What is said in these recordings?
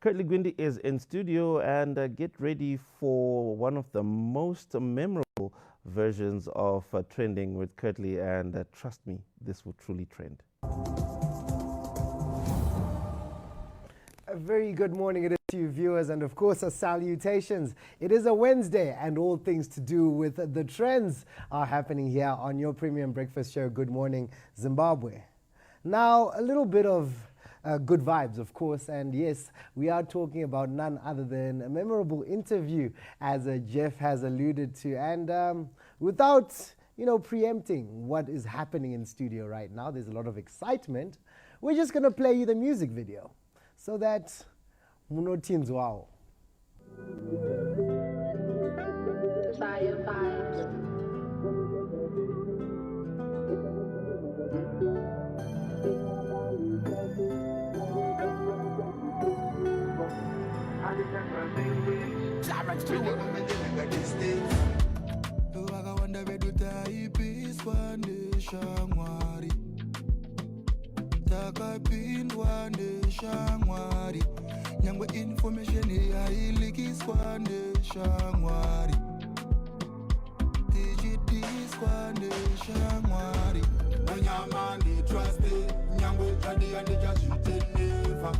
Curtly Gwindi is in studio, and get ready for one of the most memorable versions of Trending with Curtly, and trust me, this will truly trend. A very good morning to you viewers, and of course salutations. It is a Wednesday and all things to do with the trends are happening here on your premium breakfast show, Good Morning Zimbabwe. Now, a little bit of good vibes, of course, and yes, we are talking about none other than a memorable interview, as Jeff has alluded to, and without preempting what is happening in studio right now, there's a lot of excitement. We're just going to play you the music video so that Muchandinzwawo. Fire vibes. Takapindwa neshamwari nyangwe information yailikiswa neshamwari tichidiswa neshamwari anyama nditruste nyangwe kandi andijazviteneva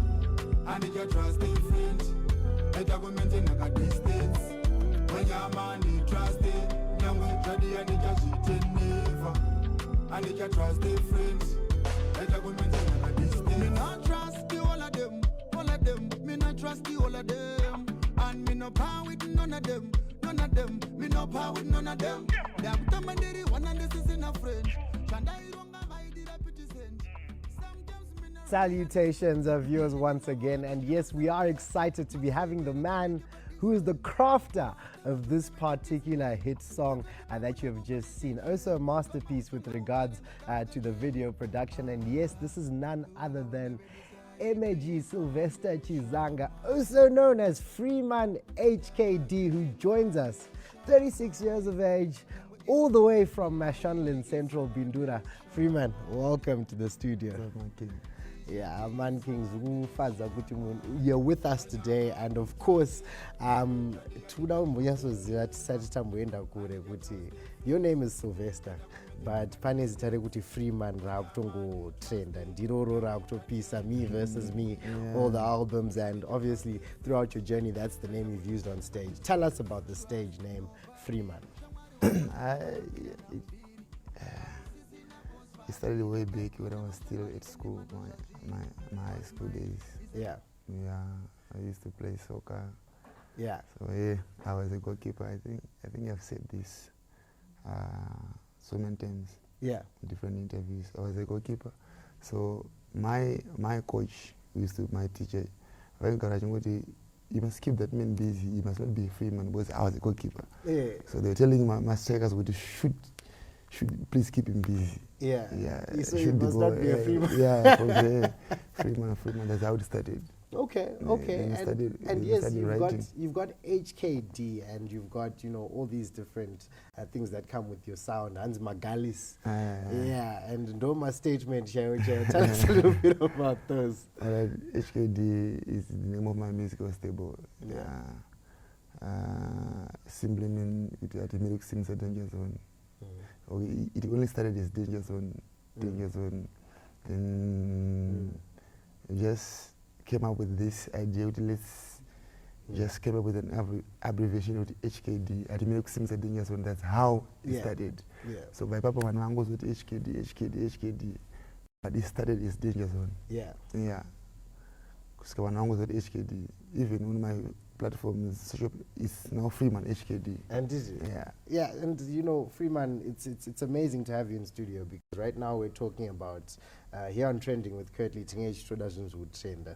andijatruste friend etakumentenaka distance anyama nditruste nyangwe kandi andijazviteneva andijatruste friend. Me not trust the all of them. Me not trust the all of them. And me no power with none of them. Me no power with none of them. They have come and did it, one and this is in a French. Salutations of viewers once again, and yes, we are excited to be having the man who is the crafter of this particular hit song that you have just seen. Also a masterpiece with regards to the video production. And yes, this is none other than Energy Sylvester Chizanga, also known as Freeman HKD, who joins us, 36 years of age, all the way from Muchandinzwawo Central, Bindura. Freeman, welcome to the studio. Yeah, Man Kings, you're with us today, and of course, your name is Sylvester, but pane zitare kuti Freeman rakutongo trend and diroro rakutopisa me versus me, all the albums, and obviously throughout your journey, that's the name you've used on stage. Tell us about the stage name Freeman. It started way back when I was still at school, my high school days. Yeah. Yeah, I used to play soccer. Yeah. So yeah, I was a goalkeeper. I think I've said this so many times. Yeah. In different interviews. I was a goalkeeper. So my coach my teacher, you must keep that man busy. You must not be a free man, because I was a goalkeeper. Yeah. So they were telling my strikers to should please keep him busy. Yeah. Yeah. So you must not be a free man. Yeah, Freeman. That's how it started. Okay. And yes, you've got HKD, and you've got all these different things that come with your sound. Hans Magalis. Yeah, and Ndoma statement. Tell us a little bit about those. HKD is the name of my musical stable. Simply mean it had a music seems a danger zone. It only started as danger zone, then just came up with this idea. Let's just came up with an abbreviation of HKD. At the seems a danger zone. That's how it started. Yeah. So my papa one goes with HKD, but it started as danger zone. Yeah. Yeah. Because one goes with HKD. Even on my platform is now Freeman HKD. And is it? Yeah. Yeah, and Freeman, it's amazing to have you in studio, because right now we're talking about here on Trending with Curtly, teenage introductions would trend.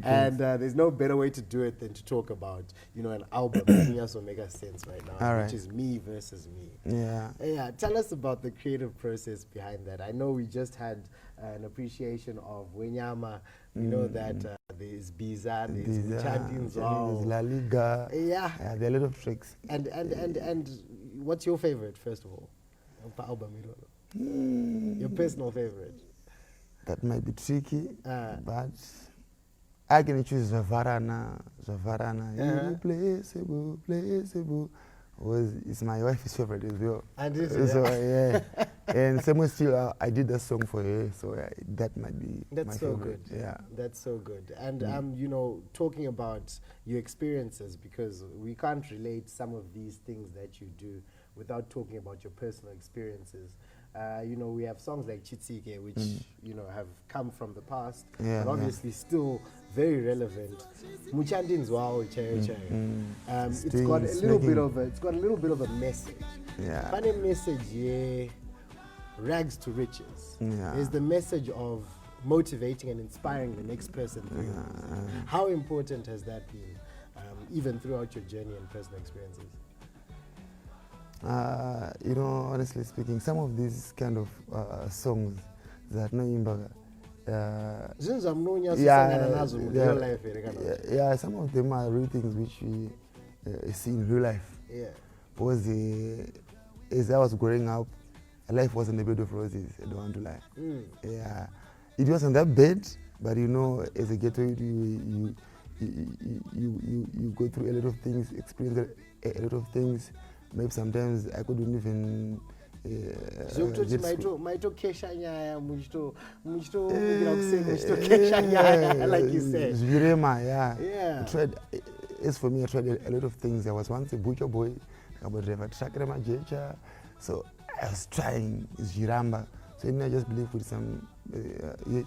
And there's no better way to do it than to talk about an album that also makes sense right now, which is Me Versus Me. Yeah. Tell us about the creative process behind that. I know we just had an appreciation of Wenyama. We know that there's Biza, there's Muchandinzwawo, there's La Liga. Yeah. There are a lot of tricks. And what's your favorite, first of all? Album, your personal favorite? That might be tricky, but I can choose Zavarana. Irreplaceable. It's my wife's favorite as well. And is So yeah, and same still I did that song for her, so that might be That's my so favorite. good. Yeah, That's so good. And you know, talking about your experiences, because we can't relate some of these things that you do without talking about your personal experiences. You know, we have songs like Chitsike, which you know have come from the past, but obviously still very relevant. Muchandinzwawo, it's got a little bit of a message. yeah, Funny message, yeah. Rags to riches. Yeah. Is the message of motivating and inspiring the next person through your music. How important has that been, even throughout your journey and personal experiences? You know, honestly speaking, some of these kind of songs that no imbaga. Yeah, some of them are real things which we see in real life. Yeah. Because as I was growing up, life wasn't a bed of roses. I don't want to lie. Yeah, it wasn't that bad, but you know, as a ghetto, you go through a lot of things, experience a lot of things. Maybe sometimes I couldn't even. Like you said. Yeah. I tried, as for me, I tried a lot of things. I was once a butcher boy, so I was trying Jiramba. So I just believe with some, you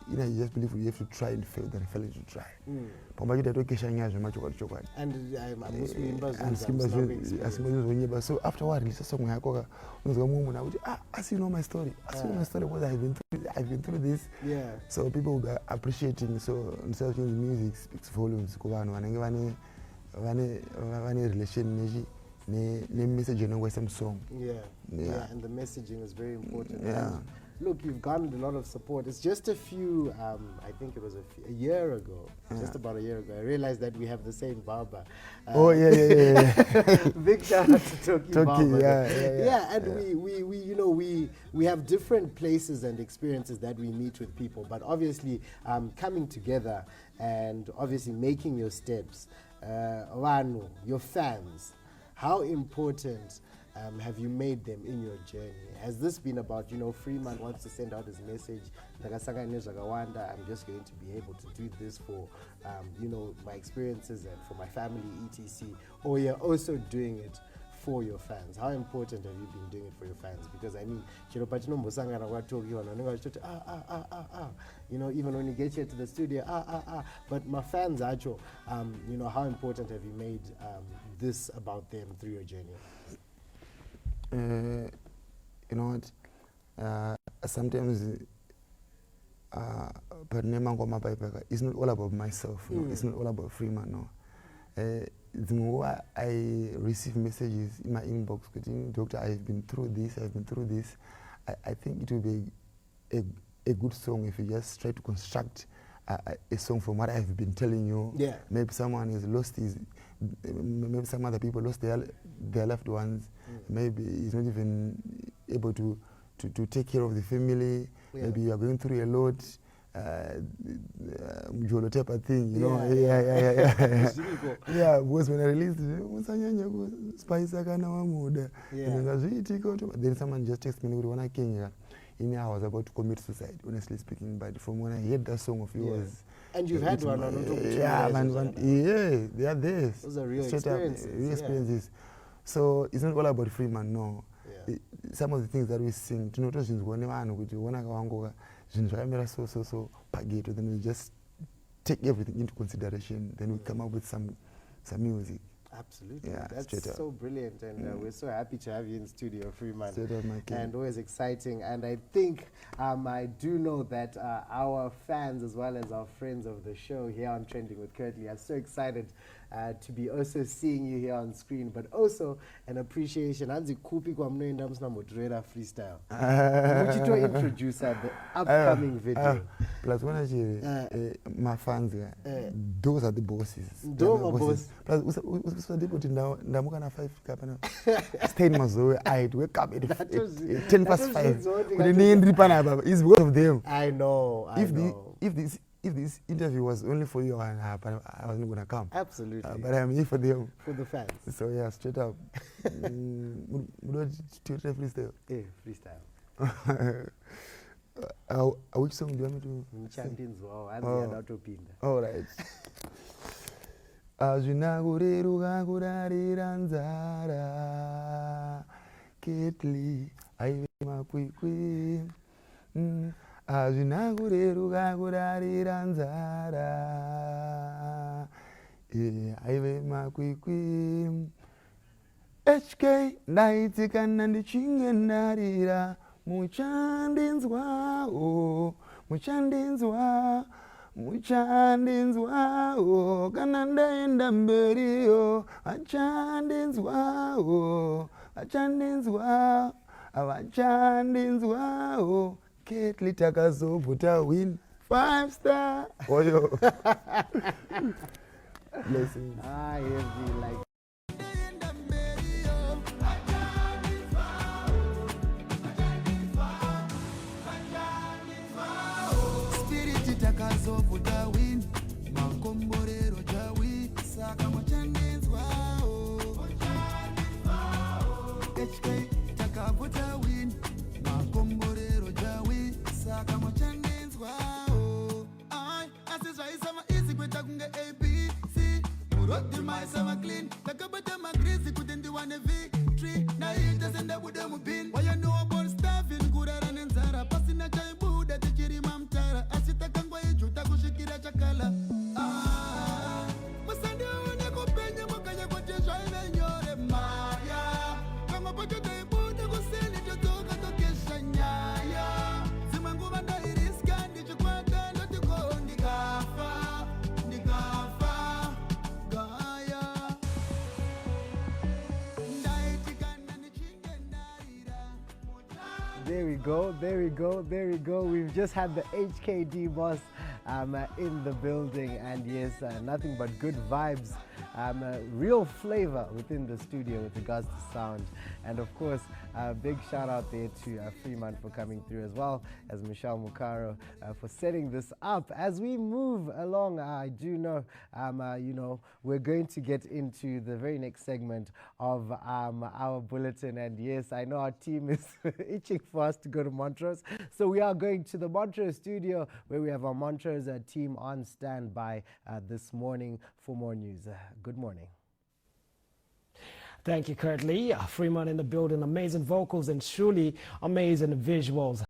just believe you have to try and fail, then fail to try. And so afterward, I song I see know my story. I see my story because I've been through this. Yeah. So people will be appreciating. So instead of the music speaks volumes. Relation message some song. Yeah, and the messaging is very important. Yeah. And look, you've gotten a lot of support. It's just a few, I think it was a year ago, just about a year ago, I realized that we have the same barber. Big shout out to Toki Barber. And we you know, we have different places and experiences that we meet with people, but obviously coming together and obviously making your steps, your fans, how important have you made them in your journey? Has this been about, you know, Freeman wants to send out his message, I'm just going to be able to do this for, you know, my experiences and for my family, etc. Or you're also doing it for your fans? How important have you been doing it for your fans? Because I mean, you know, even when you get here to the studio, but my fans, you know, how important have you made this about them through your journey? You know what? Sometimes it's not all about myself. No? It's not all about Freeman. No. The more I receive messages in my inbox, Doctor, I've been through this. I think it will be a good song if you just try to construct a song from what I've been telling you. Yeah. Maybe someone has lost maybe some other people lost their loved ones. Maybe he's not even able to take care of the family. Yeah. Maybe you are going through a lot. Type of thing, you know. Yeah, because when I released then someone just texted me when I came here. I was about to commit suicide, honestly speaking, but from when I heard that song of yours. And you've had one on they are there. Those are real experiences. Real experiences. So it's not all about Freeman, no. Some of the things that we sing, then we just take everything into consideration, then we come up with some music. Absolutely. Yeah, that's so brilliant, and we're so happy to have you in studio, Freeman. My and always exciting. And I think I do know that our fans, as well as our friends of the show here on Trending with Curtly, are so excited to be also seeing you here on screen, but also an appreciation. Anzi kupi kwa mnoenda msna moderator freestyle. Would you to introduce the upcoming video? Plus one my fans, those are the bosses. Those are bosses. Plus usade put ndamuka na 5 kapana. Stay in Mazoe, I wake up at 5:10. It's because of them. I know. If this interview was only for you, I wasn't gonna come. Absolutely. But I'm here for them. For the fans. So yeah, straight up. Freestyle. Yeah, freestyle. Which song do you want me to sing? Muchandinzwawo, andiyadotopinda. All right. Azvinakureruka kurarira nzara Curtly aive makwikwi azvinakureruka kurarira nzara aive makwikwi HK ndaitikana ndichinge ndarira Muchandinzwawo Muchandinzwawo kana ndaenda mberiyo Muchandinzwawo Curtly takazobvuta win 5-star oyo. Blessings. Heavy like takazovuta win makomborero jawi saka Muchandinzwawo HK takavuta win makomborero jawi saka Muchandinzwawo ai asizvaisama easy kweta kunge ABC urodi maisava clean takabata magrizi kuti ndiwane victory naita sendabuda mubin wayanowa born starving kurara nenzara pasina chaibuda tichirima mtara asitakangwa ijuta kushikira chakala musandione kupenya mukanya kuti zvaive nyore maya pamwe pacho taibuda kuseni todzoka tokesha nyaya dzimwe nguva ndairiska ndichikwata ndotiko ndikafa gaya ndaitikana ndichinge ndaira. There we go. We've just had the HKD boss in the building, and yes, nothing but good vibes, real flavor within the studio with regards to sound. And of course, big shout out there to Freeman for coming through, as well as Michelle Mukaro for setting this up. As we move along, I do know, we're going to get into the very next segment of our bulletin. And yes, I know our team is itching for us to go to Montrose. So we are going to the Montrose studio, where we have our Montrose team on standby this morning for more news. Good morning. Thank you, Curtly. Freeman in the building, amazing vocals and truly amazing visuals.